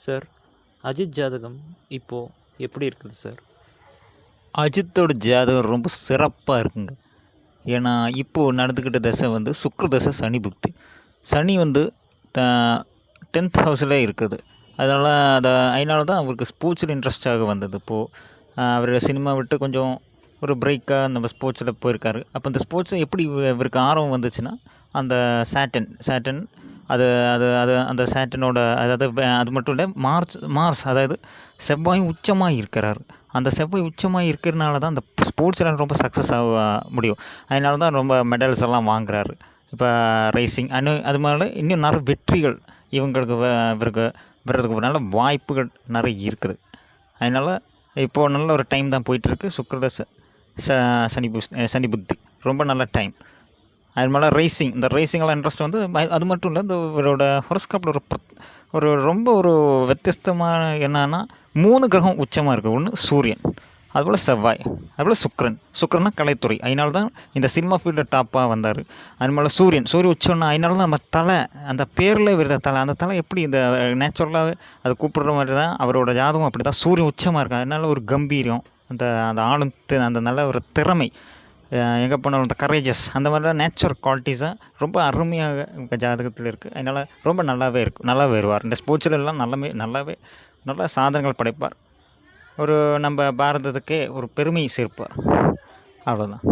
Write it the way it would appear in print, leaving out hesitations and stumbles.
Sir, Ajith ஜாதகம் இப்போது எப்படி இருக்குது சார்? அஜித்தோட ஜாதகம் ரொம்ப சிறப்பாக இருக்குங்க. ஏன்னா இப்போது நடந்துக்கிட்ட தசை வந்து சுக்கிர தசை, சனி புக்தி. சனி வந்து த 10th ஹவுஸில் இருக்குது. அதனால தான் அவருக்கு ஸ்போர்ட்ஸில் இன்ட்ரெஸ்டாக வந்தது. இப்போது அவர் சினிமா விட்டு கொஞ்சம் ஒரு பிரேக்காக நம்ம ஸ்போர்ட்ஸில் போயிருக்காரு. அப்போ இந்த ஸ்போர்ட்ஸை எப்படி இவருக்கு ஆர்வம் வந்துச்சுன்னா, அந்த சேட்டன் அது அது அது அந்த சேட்டனோட அது மட்டும் இல்லை, மார்ஸ் அதாவது செவ்வாயும் உச்சமாக இருக்கிறார். அந்த செவ்வாய் உச்சமாக இருக்கிறனால தான் அந்த ஸ்போர்ட்ஸில் ரொம்ப சக்ஸஸ் ஆக முடியும். அதனால தான் ரொம்ப மெடல்ஸ் எல்லாம் வாங்குறாரு. இப்போ ரேசிங் அது மாதிரி இன்னும் நிறைய வெற்றிகள் இவருக்கு வர்றதுக்கு ஒரு நல்ல வாய்ப்புகள் நிறைய இருக்குது. அதனால் இப்போது நல்ல ஒரு டைம் தான் போயிட்டுருக்கு. சுக்கிரதசை, சனி புத்தி ரொம்ப நல்ல டைம். அது மாதிரி இந்த ரேசிங்கெல்லாம் இன்ட்ரெஸ்ட் வந்து அது மட்டும் இல்லை, இந்த இவரோட ஹொரோஸ்கோப்பில் ஒரு ரொம்ப ஒரு வித்தியஸ்தமான என்னன்னா 3 கிரகம் உச்சமாக இருக்குது. ஒன்று சூரியன், அதுபோல் செவ்வாய், அதுபோல் சுக்கிரன்னா கலைத்துறை. அதனால தான் இந்த சினிமா ஃபீல்டில் டாப்பாக வந்தார். அதுமாதிரி சூரியன் உச்சம்னா அதனால தான் நம்ம தலை, அந்த பேரில் வருத தலை, அந்த தலை எப்படி இந்த நேச்சுரலாகவே அதை கூப்பிடுற மாதிரி தான் அவரோட ஜாதகம். அப்படி தான் சூரியன் உச்சமாக இருக்குது. அதனால ஒரு கம்பீரம், அந்த ஆளும் அந்த நல்ல ஒரு திறமை, எங்கே போனாலும் அந்த கரேஜஸ், அந்த மாதிரிலாம் நேச்சுரல் குவாலிட்டிஸாக ரொம்ப அருமையாக ஜாதகத்தில் இருக்குது. அதனால் ரொம்ப நல்லா வருவார். இந்த ஸ்போர்ட்ஸ்லாம் நல்ல சாதனைகள் படைப்பார். நம்ம பாரதத்துக்கே ஒரு பெருமை சேர்ப்பார். அவ்வளோதான்.